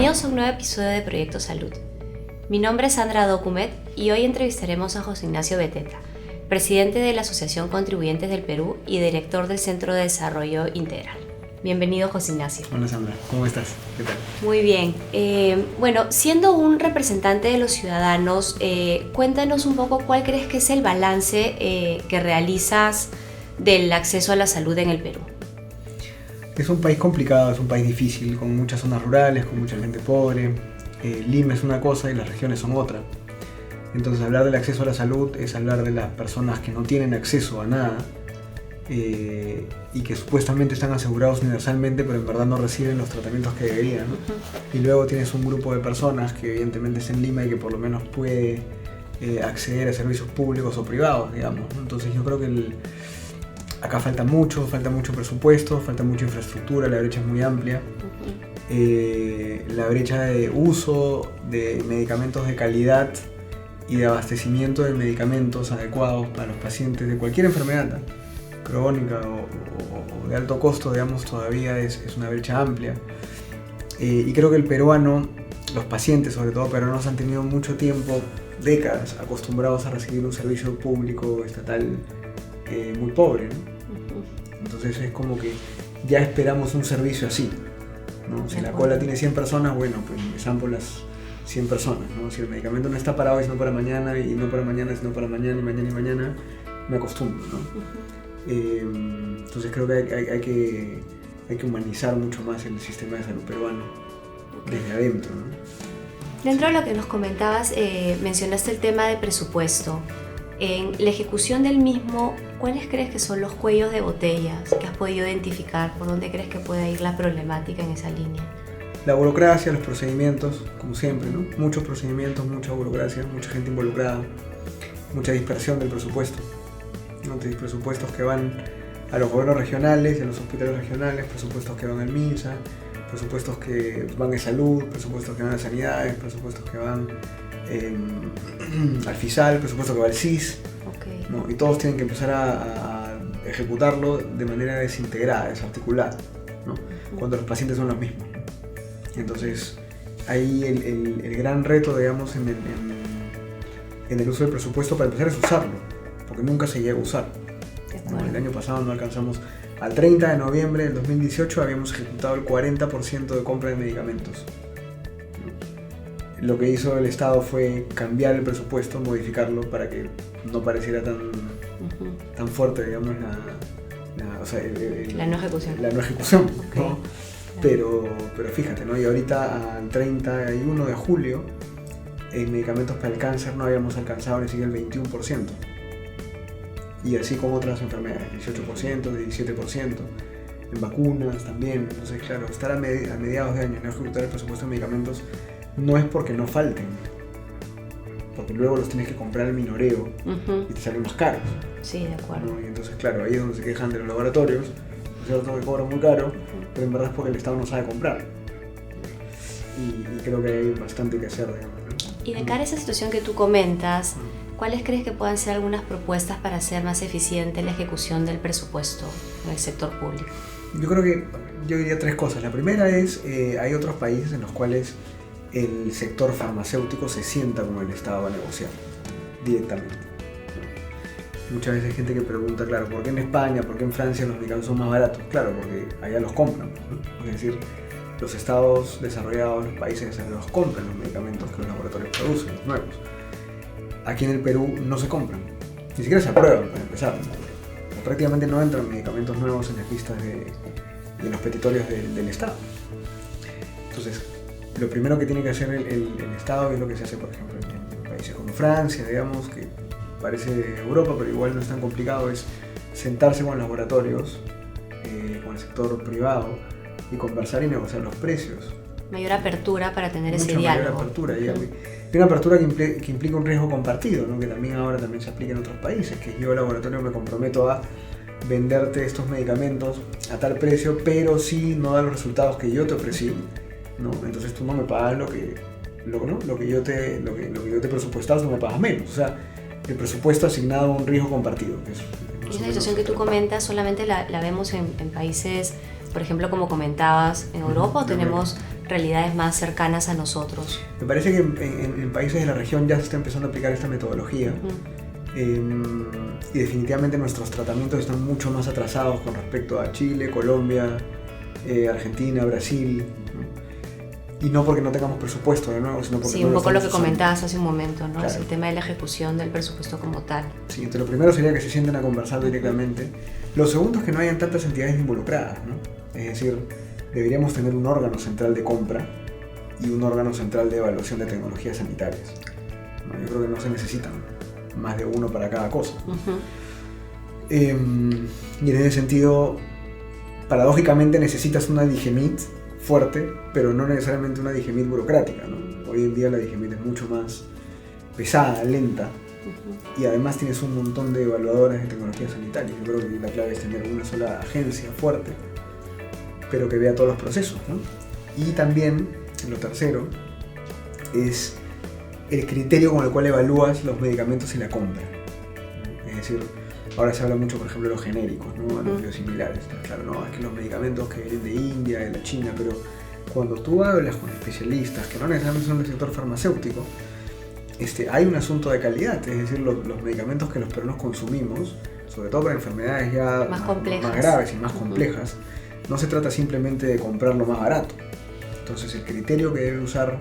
Bienvenidos a un nuevo episodio de Proyecto Salud. Mi nombre es Sandra Documet y hoy entrevistaremos a José Ignacio Beteta, presidente de la Asociación Contribuyentes del Perú y director del Centro de Desarrollo Integral. Bienvenido, José Ignacio. Hola, Sandra, ¿cómo estás? ¿Qué tal? Muy bien. Siendo un representante de los ciudadanos, cuéntanos un poco cuál crees que es el balance que realizas del acceso a la salud en el Perú. Es un país complicado, es un país difícil, con muchas zonas rurales, con mucha gente pobre. Lima es una cosa y las regiones son otra. Entonces hablar del acceso a la salud es hablar de las personas que no tienen acceso a nada y que supuestamente están asegurados universalmente, pero en verdad no reciben los tratamientos que deberían, ¿no? Y luego tienes un grupo de personas que evidentemente está en Lima y que por lo menos puede acceder a servicios públicos o privados, digamos, ¿no? Entonces yo creo que acá falta mucho presupuesto, falta mucha infraestructura, la brecha es muy amplia. La brecha de uso de medicamentos de calidad y de abastecimiento de medicamentos adecuados para los pacientes de cualquier enfermedad crónica o de alto costo, digamos, todavía es una brecha amplia. Y creo que el peruano, los pacientes sobre todo peruanos, han tenido mucho tiempo, décadas, acostumbrados a recibir un servicio público estatal muy pobre, ¿no? Entonces es como que ya esperamos un servicio así, ¿no? Si la cola tiene 100 personas, bueno, pues empezamos por las 100 personas, ¿no? Si el medicamento no está para hoy, sino para mañana, y no para mañana, sino para mañana, y mañana, me acostumbro, ¿no? Entonces creo que hay que humanizar mucho más el sistema de salud peruano desde adentro, ¿no? Dentro de lo que nos comentabas, mencionaste el tema de presupuesto. En la ejecución del mismo, ¿cuáles crees que son los cuellos de botellas que has podido identificar? ¿Por dónde crees que puede ir la problemática en esa línea? La burocracia, los procedimientos, como siempre, ¿no? Muchos procedimientos, mucha burocracia, mucha gente involucrada, mucha dispersión del presupuesto, ¿no? Tienes presupuestos que van a los gobiernos regionales, a los hospitales regionales, presupuestos que van al MINSA, presupuestos que van a salud, presupuestos que van a sanidades, presupuestos que van al FISAL, presupuesto que va al CIS, okay, ¿no? Y todos tienen que empezar a ejecutarlo de manera desintegrada, desarticulada, ¿no? Cuando los pacientes son los mismos. Entonces, ahí el gran reto, digamos, en el uso del presupuesto para empezar es usarlo, porque nunca se llega a usar, ¿no? El año pasado no alcanzamos, al 30 de noviembre del 2018 habíamos ejecutado el 40% de compra de medicamentos. Lo que hizo el Estado fue cambiar el presupuesto, modificarlo para que no pareciera tan fuerte, digamos, la no ejecución. La no ejecución, okay, ¿no? Pero fíjate, ¿no? Y ahorita al 31 de julio en medicamentos para el cáncer no habíamos alcanzado ni siquiera el 21%. Y así con otras enfermedades, 18%, 17%. En vacunas también. Entonces, claro, estar a mediados de año y no ejecutar el presupuesto de medicamentos no es porque no falten, porque luego los tienes que comprar al minoreo y te salen más caros. Sí, de acuerdo. ¿No? Y entonces, claro, ahí es donde se quejan de los laboratorios, es cierto que cobran muy caro, pero en verdad es porque el Estado no sabe comprar. Y creo que hay bastante que hacer, digamos, ¿no? Y de cara a esa situación que tú comentas, ¿cuáles crees que puedan ser algunas propuestas para hacer más eficiente la ejecución del presupuesto en el sector público? Yo diría tres cosas. La primera es, hay otros países en los cuales el sector farmacéutico se sienta con el Estado a negociar directamente. Muchas veces hay gente que pregunta, claro, ¿por qué en España, por qué en Francia los medicamentos son más baratos? Claro, porque allá los compran, ¿no? Es decir, los estados desarrollados, los países desarrollados compran los medicamentos que los laboratorios producen, los nuevos. Aquí en el Perú no se compran, ni siquiera se aprueban para empezar, ¿no? Prácticamente no entran medicamentos nuevos en las listas de los petitorios del Estado. Entonces, lo primero que tiene que hacer el Estado, y es lo que se hace, por ejemplo, en países como Francia, digamos, que parece Europa, pero igual no es tan complicado, es sentarse con laboratorios, con el sector privado, y conversar y negociar los precios. Mayor apertura para tener ese Mucha diálogo. Mayor apertura, y una apertura que implica un riesgo compartido, ¿no? Que también ahora se aplica en otros países, que yo, laboratorio, me comprometo a venderte estos medicamentos a tal precio, pero si no da los resultados que yo te ofrecí, ¿no? Entonces tú no me pagas lo que yo te he presupuestado, tú me pagas menos. O sea, el presupuesto asignado a un riesgo compartido. Esa situación que tú comentas solamente la vemos en países por ejemplo, como comentabas, en Europa, o tenemos realidades más cercanas a nosotros? Me parece que en países de la región ya se está empezando a aplicar esta metodología. Y definitivamente nuestros tratamientos están mucho más atrasados con respecto a Chile, Colombia, Argentina, Brasil, ¿no? Y no porque no tengamos presupuesto de nuevo, sino porque sí, no un poco lo que estamos usando. comentabas hace un momento, ¿no? Claro. Es el tema de la ejecución del presupuesto como tal. Sí, entonces lo primero sería que se sienten a conversar directamente. Lo segundo es que no hayan tantas entidades involucradas, ¿no? Es decir, deberíamos tener un órgano central de compra y un órgano central de evaluación de tecnologías sanitarias, ¿no? Yo creo que no se necesitan más de uno para cada cosa. Y en ese sentido, paradójicamente necesitas una DIGEMIT fuerte, pero no necesariamente una DIGEMIT burocrática, ¿no? Hoy en día la DIGEMIT es mucho más pesada, lenta, y además tienes un montón de evaluadores de tecnologías sanitarias. Yo creo que la clave es tener una sola agencia fuerte, pero que vea todos los procesos, ¿no? Y también, lo tercero, es el criterio con el cual evalúas los medicamentos y la compra. Es decir, ahora se habla mucho, por ejemplo, de los genéricos, ¿no? Los biosimilares. Claro, no, es que los medicamentos que vienen de India, de la China, pero cuando tú hablas con especialistas que no necesariamente son del sector farmacéutico, hay un asunto de calidad. Es decir, los medicamentos que los peruanos consumimos, sobre todo para enfermedades ya más graves y más complejas, no se trata simplemente de comprar lo más barato. Entonces, el criterio que debe usar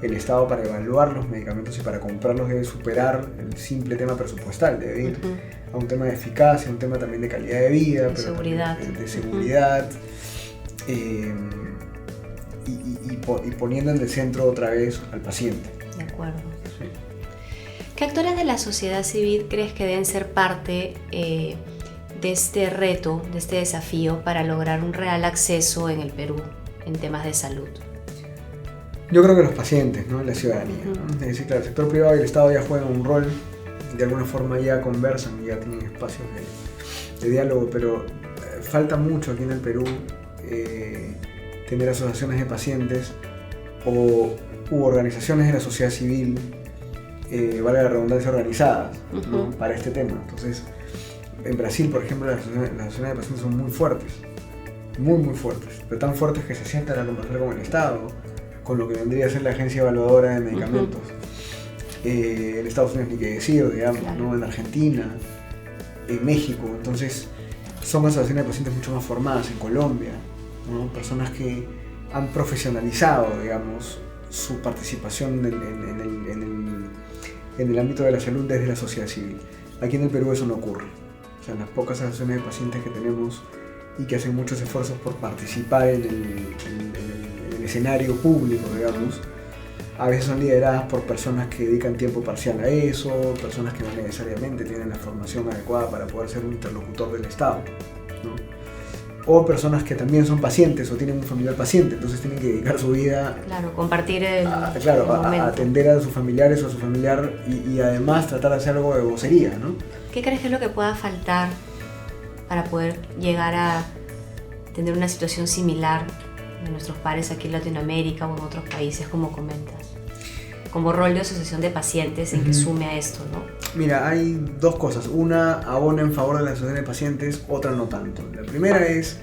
el Estado para evaluar los medicamentos y para comprarlos debe superar el simple tema presupuestal, debe ir a un tema de eficacia, un tema también de calidad de vida, de seguridad, de seguridad, y poniendo en el centro otra vez al paciente. De acuerdo. Sí. ¿Qué actores de la sociedad civil crees que deben ser parte de este reto, de este desafío para lograr un real acceso en el Perú en temas de salud? Yo creo que los pacientes, ¿no? La ciudadanía, ¿no? Es decir, claro, el sector privado y el Estado ya juegan un rol, de alguna forma ya conversan y ya tienen espacios de diálogo, pero falta mucho aquí en el Perú tener asociaciones de pacientes u organizaciones de la sociedad civil, valga la redundancia, organizadas, ¿no? Para este tema. Entonces, en Brasil, por ejemplo, las asociaciones de pacientes son muy fuertes, muy fuertes, pero tan fuertes que se sientan a conversar con el Estado, con lo que vendría a ser la agencia evaluadora de medicamentos. En Estados Unidos ni que decir, digamos, claro, ¿no? En Argentina, en México. Entonces son asociaciones de pacientes mucho más formadas, en Colombia, ¿no? Personas que han profesionalizado, digamos, su participación en el ámbito de la salud desde la sociedad civil. Aquí en el Perú eso no ocurre. O sea, las pocas asociaciones de pacientes que tenemos y que hacen muchos esfuerzos por participar en el escenario público, digamos, a veces son lideradas por personas que dedican tiempo parcial a eso, personas que no necesariamente tienen la formación adecuada para poder ser un interlocutor del Estado, ¿no? O personas que también son pacientes o tienen un familiar paciente, entonces tienen que dedicar su vida, claro, compartir a atender a sus familiares o a su familiar y además tratar de hacer algo de vocería, ¿no? ¿Qué crees que es lo que pueda faltar para poder llegar a tener una situación similar de nuestros pares aquí en Latinoamérica o en otros países, como comentas, como rol de asociación de pacientes en que sume a esto, ¿no? Mira, hay dos cosas. Una abona en favor de la asociación de pacientes, otra no tanto. La primera es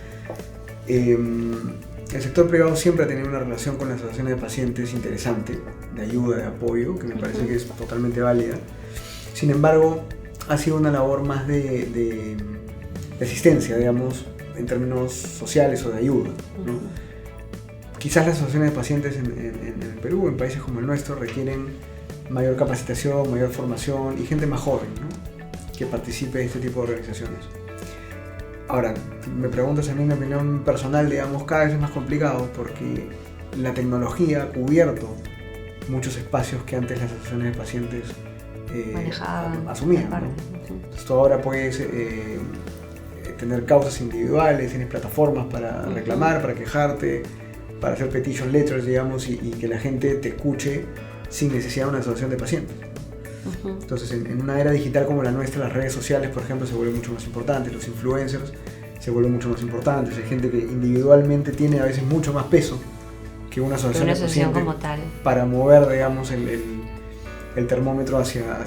el sector privado siempre ha tenido una relación con las asociaciones de pacientes interesante, de ayuda, de apoyo, que me parece que es totalmente válida. Sin embargo, ha sido una labor más de asistencia, digamos, en términos sociales o de ayuda, ¿no? Quizás las asociaciones de pacientes en el Perú, en países como el nuestro, requieren mayor capacitación, mayor formación y gente más joven, ¿no? Que participe de este tipo de organizaciones. Ahora, me preguntas a mí mi opinión personal, digamos, cada vez es más complicado porque la tecnología ha cubierto muchos espacios que antes las asociaciones de pacientes asumían, ¿no? Entonces tú ahora puedes tener causas individuales, tienes plataformas para reclamar, para quejarte, para hacer petition letters, digamos, y que la gente te escuche sin necesidad de una asociación de pacientes. Entonces, en una era digital como la nuestra, las redes sociales, por ejemplo, se vuelven mucho más importantes, los influencers se vuelven mucho más importantes, hay gente que individualmente tiene a veces mucho más peso que una asociación de pacientes como tal, para mover, digamos, el termómetro hacia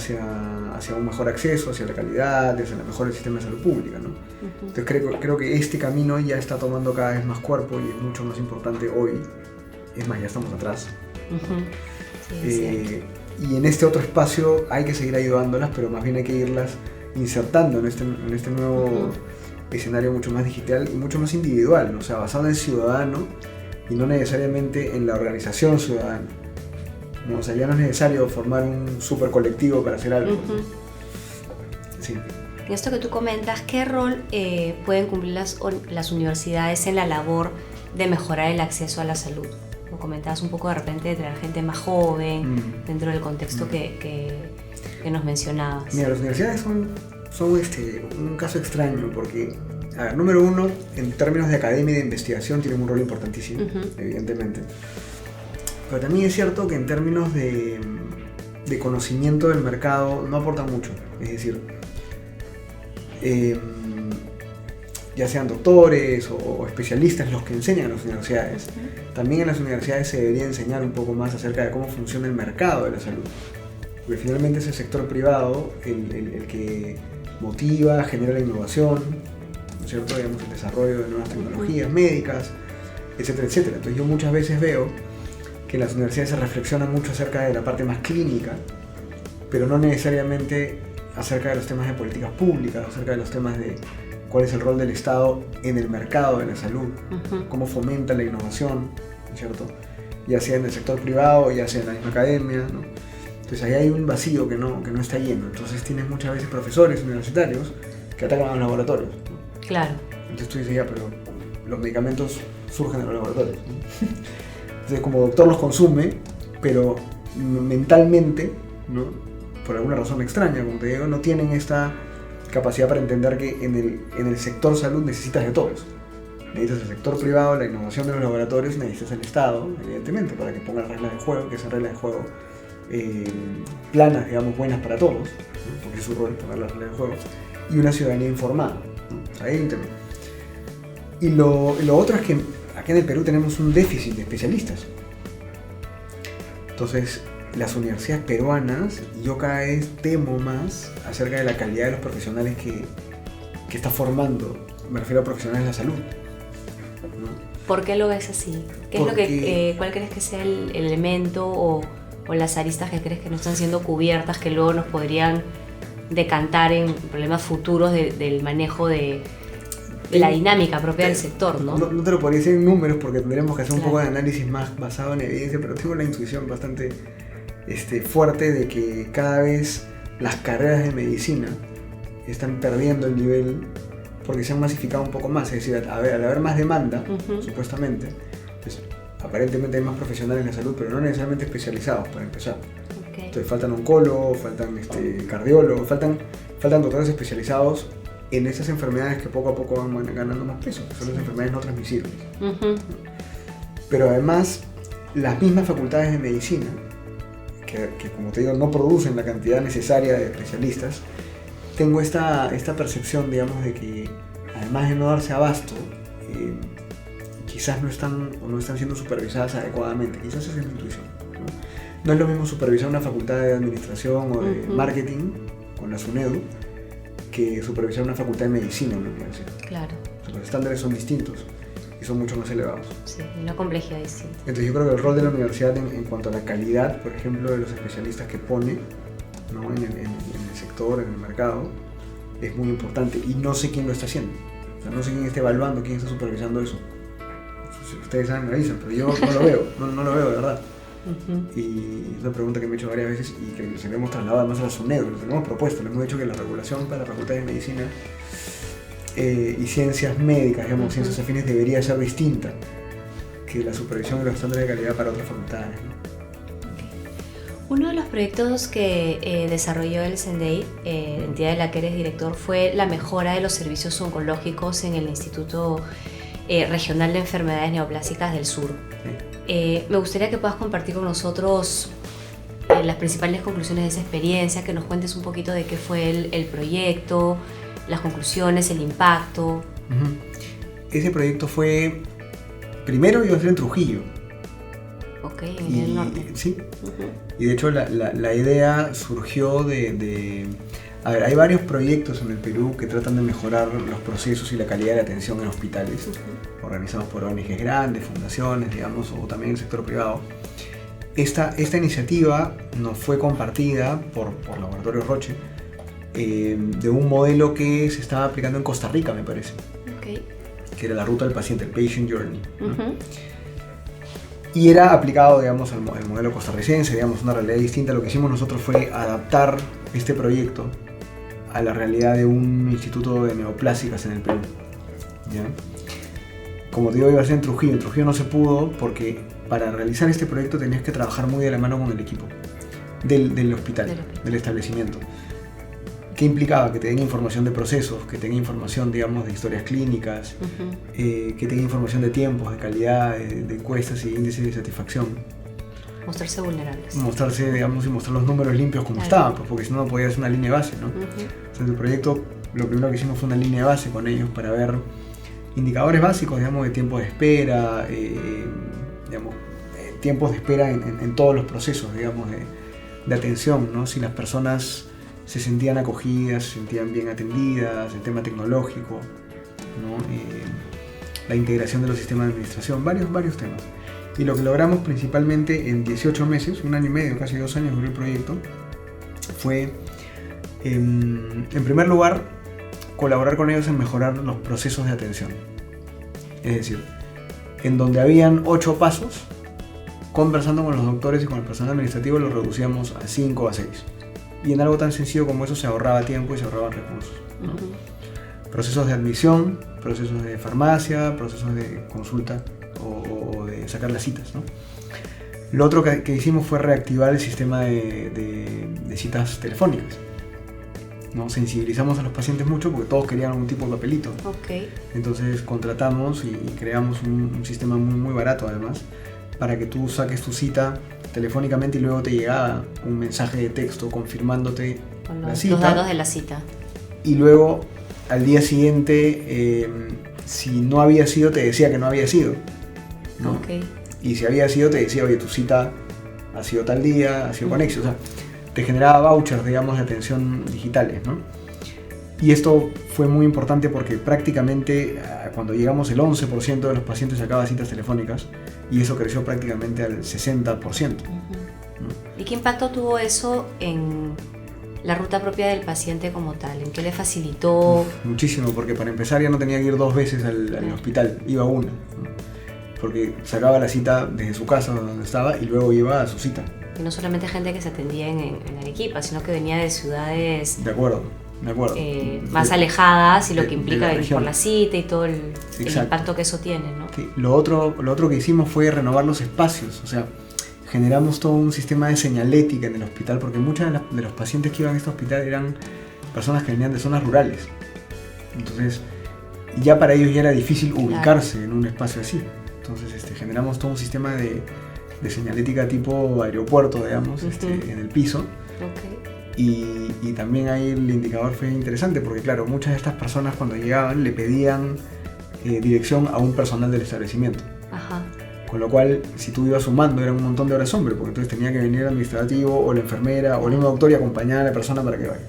hacia un mejor acceso, hacia la calidad, hacia la mejora del sistema de salud pública, ¿no? Entonces creo que este camino ya está tomando cada vez más cuerpo y es mucho más importante hoy. Es más, ya estamos atrás. Sí, y en este otro espacio hay que seguir ayudándolas, pero más bien hay que irlas insertando en este nuevo escenario mucho más digital y mucho más individual, ¿no? O sea, basado en el ciudadano y no necesariamente en la organización ciudadana, ¿no? O sea, ya no es necesario formar un super colectivo para hacer algo, ¿no? Sí. En esto que tú comentas, ¿qué rol pueden cumplir las universidades en la labor de mejorar el acceso a la salud? Como comentabas un poco de repente de traer gente más joven dentro del contexto que nos mencionabas. Mira, las universidades son un caso extraño porque, a ver, número uno, en términos de academia y de investigación tienen un rol importantísimo, evidentemente. Pero también es cierto que en términos de conocimiento del mercado no aportan mucho. Es decir, ya sean doctores o especialistas los que enseñan en las universidades, también en las universidades se debería enseñar un poco más acerca de cómo funciona el mercado de la salud. Porque finalmente es el sector privado el que motiva, genera la innovación, ¿no es cierto? Digamos, el desarrollo de nuevas tecnologías médicas, etcétera, etcétera. Entonces yo muchas veces veo que en las universidades se reflexiona mucho acerca de la parte más clínica, pero no necesariamente acerca de los temas de políticas públicas, acerca de los temas de cuál es el rol del Estado en el mercado de la salud, cómo fomenta la innovación, ¿no es cierto? Ya sea en el sector privado, ya sea en la misma academia, ¿no? Entonces ahí hay un vacío que no está lleno. Entonces tienes muchas veces profesores universitarios que atacan a los laboratorios, ¿no? Claro. Entonces tú dices, ya, pero los medicamentos surgen de los laboratorios, ¿no? Entonces como doctor los consume, pero mentalmente, ¿no? Por alguna razón extraña, como te digo, no tienen esta capacidad para entender que en el sector salud necesitas de todos. Necesitas el sector privado, la innovación de los laboratorios, necesitas el Estado, evidentemente, para que ponga reglas de juego, que esas reglas de juego planas, digamos, buenas para todos, ¿no? Porque es su rol poner las reglas de juego, y una ciudadanía informada, ¿no? O sea, ahí hay un tema. Y lo otro es que aquí en el Perú tenemos un déficit de especialistas. Entonces, las universidades peruanas, yo cada vez temo más acerca de la calidad de los profesionales que está formando, me refiero a profesionales de la salud, ¿no? ¿Por qué lo ves así? ¿Cuál crees que sea el elemento o las aristas que crees que no están siendo cubiertas, que luego nos podrían decantar en problemas futuros del manejo de la dinámica propia del sector, ¿no? No te lo podría decir en números porque tendremos que hacer un poco de análisis más basado en evidencia, pero tengo una intuición bastante fuerte de que cada vez las carreras de medicina están perdiendo el nivel porque se han masificado un poco más. Es decir, al haber más demanda, supuestamente, pues, aparentemente hay más profesionales en la salud, pero no necesariamente especializados, para empezar. Entonces faltan oncólogos, faltan cardiólogos, faltan doctores especializados en esas enfermedades que poco a poco van ganando más peso, que son las enfermedades no transmisibles. Pero además, las mismas facultades de medicina, que como te digo, no producen la cantidad necesaria de especialistas, tengo esta percepción, digamos, de que además de no darse abasto, quizás no están siendo supervisadas adecuadamente. Quizás esa es mi intuición, ¿no? No es lo mismo supervisar una facultad de administración o de marketing con la SUNEDU que supervisar una facultad de medicina, ¿no? Claro. O sea, los estándares son distintos y son mucho más elevados. Sí, una complejidad distinta. Entonces yo creo que el rol de la universidad en cuanto a la calidad, por ejemplo, de los especialistas que pone, ¿no? en el sector, en el mercado, es muy importante y no sé quién lo está haciendo. O sea, no sé quién está evaluando, quién está supervisando eso. Si ustedes saben, me avisan, pero yo no lo veo, no lo veo de verdad. Y es una pregunta que me he hecho varias veces y que se le hemos trasladado además a la SUNEDU. Lo hemos propuesto, le hemos dicho que la regulación para la Facultad de Medicina y Ciencias Médicas, digamos, ciencias afines, debería ser distinta que la supervisión y los estándares de calidad para otras facultades, ¿no? Uno de los proyectos que desarrolló el CENDEI, entidad de la que eres director, fue la mejora de los servicios oncológicos en el Instituto Regional de Enfermedades Neoplásicas del Sur. Me gustaría que puedas compartir con nosotros las principales conclusiones de esa experiencia, que nos cuentes un poquito de qué fue el proyecto, las conclusiones, el impacto. Ese proyecto fue, primero iba a ser en Trujillo, Ok, en el norte. Sí. Y de hecho la idea surgió de... A ver, hay varios proyectos en el Perú que tratan de mejorar los procesos y la calidad de atención en hospitales, organizados por ONGs grandes, fundaciones, digamos, o también el sector privado. Esta iniciativa nos fue compartida por Laboratorio Roche, de un modelo que se estaba aplicando en Costa Rica, me parece, que era la ruta del paciente, el Patient Journey, ¿no? Y era aplicado, digamos, al modelo costarricense, digamos, una realidad distinta. Lo que hicimos nosotros fue adaptar este proyecto a la realidad de un instituto de neoplásicas en el Perú, ¿ya? Como te digo, iba a ser en Trujillo. En Trujillo no se pudo porque para realizar este proyecto tenías que trabajar muy de la mano con el equipo del hospital, del establecimiento. ¿Qué implicaba? Que te den información de procesos, que tenga información, digamos, de historias clínicas, que tenga información de tiempos, de calidad, de encuestas y índices de satisfacción. Mostrarse vulnerables. Mostrarse, digamos, y mostrar los números limpios como estaban, pues, porque si no, no podía ser una línea base, ¿no? Entonces, el proyecto, lo primero que hicimos fue una línea base con ellos para ver indicadores básicos, digamos, de tiempo de espera, digamos, tiempos de espera en todos los procesos, digamos, de atención, ¿no? Si las personas se sentían acogidas, se sentían bien atendidas, el tema tecnológico, ¿no? La integración de los sistemas de administración, varios temas. Y lo que logramos principalmente en 18 meses, 1 año y medio, casi 2 años duró el proyecto, fue, en primer lugar, colaborar con ellos en mejorar los procesos de atención. Es decir, en donde habían 8 pasos, conversando con los doctores y con el personal administrativo los reducíamos a 5 o a 6. Y en algo tan sencillo como eso se ahorraba tiempo y se ahorraban recursos, ¿no? Procesos de admisión, procesos de farmacia, procesos de consulta o de sacar las citas, ¿no? Lo otro que hicimos fue reactivar el sistema de citas telefónicas, ¿no? Sensibilizamos a los pacientes mucho porque todos querían algún tipo de papelito. Entonces contratamos y creamos un sistema muy barato además, para que tú saques tu cita telefónicamente y luego te llegaba un mensaje de texto confirmándote con la cita. Los datos de la cita. Y luego al día siguiente, si no había sido, te decía que no había sido, ¿no? Y si había sido, te decía, oye, tu cita ha sido tal día, ha sido con éxito. O sea, te generaba vouchers, digamos, de atención digitales, ¿no? Y esto fue muy importante porque prácticamente cuando llegamos el 11% de los pacientes sacaba citas telefónicas y eso creció prácticamente al 60%. ¿No? ¿Y qué impacto tuvo eso en la ruta propia del paciente como tal? ¿En qué le facilitó? Muchísimo, porque para empezar ya no tenía que ir 2 veces al hospital, iba una, ¿no? Porque sacaba la cita desde su casa donde estaba y luego iba a su cita. Y no solamente gente que se atendía en Arequipa, sino que venía de ciudades... De acuerdo. Más alejadas y lo que implica venir por la cita y todo el impacto que eso tiene, ¿no? Sí. Lo otro que hicimos fue renovar los espacios, o sea, generamos todo un sistema de señalética en el hospital porque muchos de los pacientes que iban a este hospital eran personas que venían de zonas rurales. Entonces, ya para ellos ya era difícil ubicarse en un espacio así. Entonces, generamos todo un sistema de señalética tipo aeropuerto, digamos, en el piso. Y también ahí el indicador fue interesante porque, claro, muchas de estas personas cuando llegaban le pedían dirección a un personal del establecimiento. Con lo cual, si tú ibas sumando, era un montón de horas hombre, porque entonces tenía que venir el administrativo o la enfermera o el mismo doctor y acompañar a la persona para que vaya.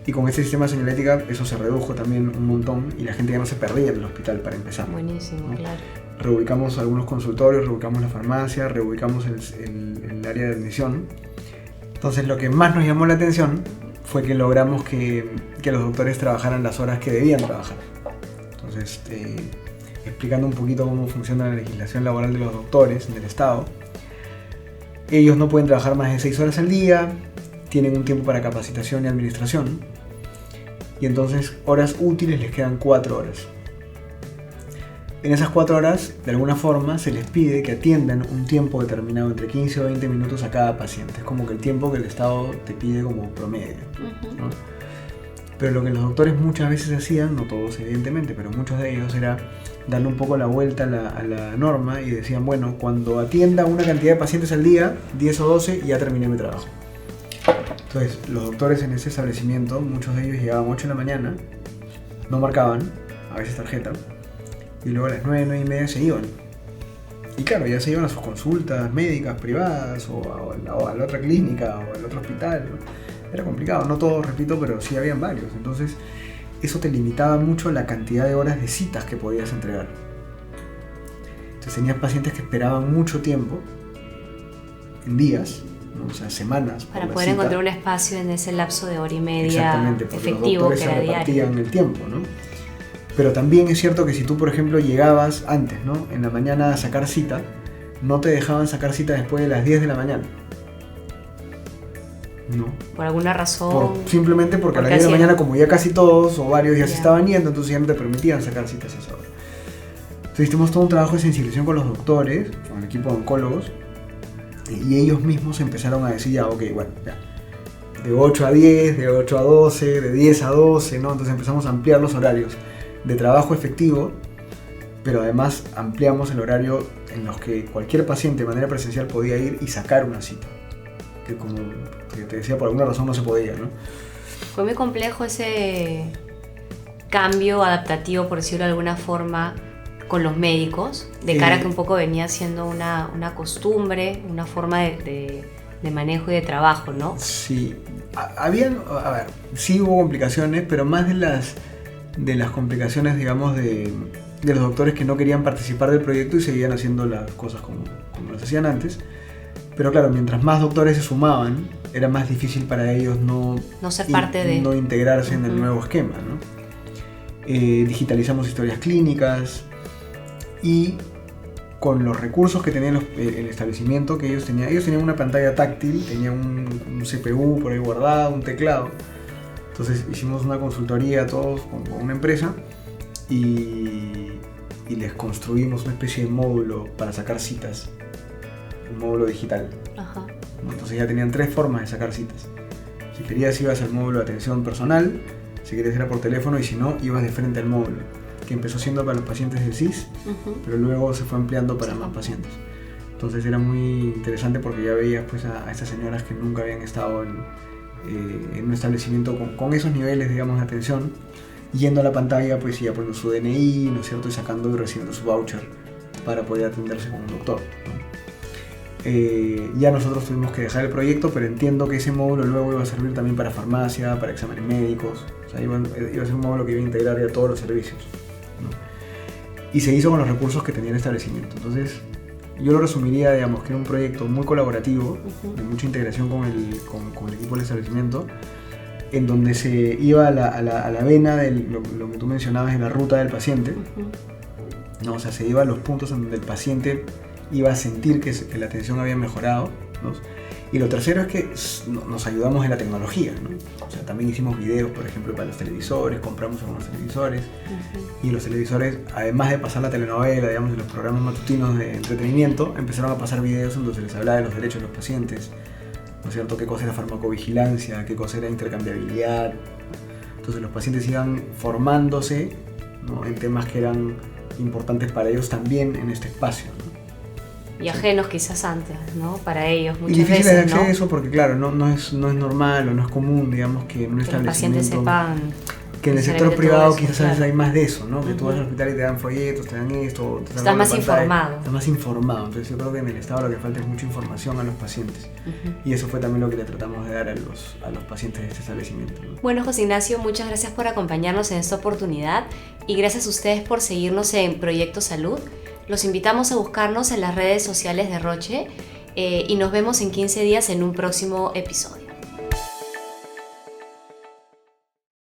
Y con este sistema de señalética eso se redujo también un montón y la gente ya no se perdía en el hospital para empezar. Buenísimo, ¿no? Claro. Reubicamos algunos consultorios, reubicamos la farmacia, reubicamos el área de admisión. Entonces lo que más nos llamó la atención fue que logramos que los doctores trabajaran las horas que debían trabajar. Entonces, explicando un poquito cómo funciona la legislación laboral de los doctores en el Estado, ellos no pueden trabajar más de 6 horas al día, tienen un tiempo para capacitación y administración, y entonces horas útiles les quedan 4 horas. En esas 4 horas, de alguna forma, se les pide que atiendan un tiempo determinado, entre 15 o 20 minutos a cada paciente. Es como que el tiempo que el Estado te pide como promedio, ¿no? Pero lo que los doctores muchas veces hacían, no todos evidentemente, pero muchos de ellos, era darle un poco la vuelta a la norma y decían, bueno, cuando atienda una cantidad de pacientes al día, 10 o 12, ya terminé mi trabajo. Entonces, los doctores en ese establecimiento, muchos de ellos llegaban 8 de la mañana, no marcaban, a veces tarjeta, y luego a las 9, 9 y media se iban. Y claro, ya se iban a sus consultas médicas privadas o a la otra clínica o al otro hospital, ¿no? Era complicado, no todos, repito, pero sí habían varios. Entonces eso te limitaba mucho la cantidad de horas de citas que podías entregar. Entonces tenías pacientes que esperaban mucho tiempo, en días, ¿no? O sea, semanas. Para poder encontrar un espacio en ese lapso de hora y media. Exactamente, porque efectivo, los doctores que era se repartían diario. el tiempo, ¿no? Pero también es cierto que si tú, por ejemplo, llegabas antes, ¿no? En la mañana a sacar cita, no te dejaban sacar cita después de las 10 de la mañana. No. Por alguna razón. Simplemente porque a las porque 10 de la hacían- mañana, como ya casi todos o varios ya se Ya. estaban yendo, entonces ya no te permitían sacar citas a esa hora. Entonces hicimos todo un trabajo de sensibilización con los doctores, con el equipo de oncólogos, y ellos mismos empezaron a decir, ya, ok, bueno, ya. De 8 a 10, de 8 a 12, de 10 a 12, ¿no? Entonces empezamos a ampliar los horarios de trabajo efectivo, pero además ampliamos el horario en los que cualquier paciente de manera presencial podía ir y sacar una cita, que como te decía, por alguna razón no se podía, ¿no? Fue muy complejo ese cambio adaptativo, por decirlo de alguna forma, con los médicos, de cara a que un poco venía siendo una costumbre, una forma de manejo y de trabajo, ¿no? Sí, a ver, sí hubo complicaciones, pero más de las complicaciones, digamos, de los doctores que no querían participar del proyecto y seguían haciendo las cosas como las hacían antes. Pero claro, mientras más doctores se sumaban, era más difícil para ellos no ser parte no integrarse en el nuevo esquema, ¿no? Digitalizamos historias clínicas y con los recursos que tenía el establecimiento que ellos tenían una pantalla táctil, tenían un CPU por ahí guardado, un teclado. Entonces hicimos una consultoría todos con una empresa y les construimos una especie de módulo para sacar citas, un módulo digital. Ajá. Entonces ya tenían 3 formas de sacar citas. Si querías ibas al módulo de atención personal, si querías era por teléfono y si no ibas de frente al módulo, que empezó siendo para los pacientes del CIS, pero luego se fue ampliando para más pacientes. Entonces era muy interesante porque ya veías pues a estas señoras que nunca habían estado en un establecimiento con esos niveles, digamos, de atención, yendo a la pantalla pues ya poniendo su DNI, ¿no es cierto?, y sacando y recibiendo su voucher para poder atenderse con un doctor, ¿no? Ya nosotros tuvimos que dejar el proyecto, pero entiendo que ese módulo luego iba a servir también para farmacia, para exámenes médicos, o sea, iba a ser un módulo que iba a integrar ya todos los servicios, ¿no? Y se hizo con los recursos que tenía el establecimiento. Entonces yo lo resumiría, digamos, que era un proyecto muy colaborativo, de mucha integración con el equipo del establecimiento, en donde se iba a la vena de lo que tú mencionabas en la ruta del paciente, ¿no? O sea, se iba a los puntos en donde el paciente iba a sentir que la atención había mejorado, ¿no? Y lo tercero es que nos ayudamos en la tecnología, ¿no? O sea, también hicimos videos, por ejemplo, para los televisores, compramos algunos televisores, y los televisores, además de pasar la telenovela, digamos, de los programas matutinos de entretenimiento, empezaron a pasar videos en donde se les hablaba de los derechos de los pacientes, ¿no es cierto? Qué cosa era farmacovigilancia, qué cosa era intercambiabilidad. Entonces los pacientes iban formándose, ¿no?, en temas que eran importantes para ellos también en este espacio, ¿no? Y ajenos quizás antes, ¿no? Para ellos muchas y difíciles veces, de ¿no? acceso porque claro, no es normal o no es común, digamos, que en un Que los pacientes establecimiento... sepan Que en el sector necesariamente privado todo eso, quizás claro. hay más de eso, ¿no? Que tú vas al hospital y te dan folletos, te dan esto, te dan Estás una más pantalla. informado. Estás más informado. Entonces yo creo que en el Estado lo que falta es mucha información a los pacientes. Y eso fue también lo que le tratamos de dar a los pacientes de este establecimiento, ¿no? Bueno, José Ignacio, muchas gracias por acompañarnos en esta oportunidad y gracias a ustedes por seguirnos en Proyecto Salud. Los invitamos a buscarnos en las redes sociales de Roche y nos vemos en 15 días en un próximo episodio.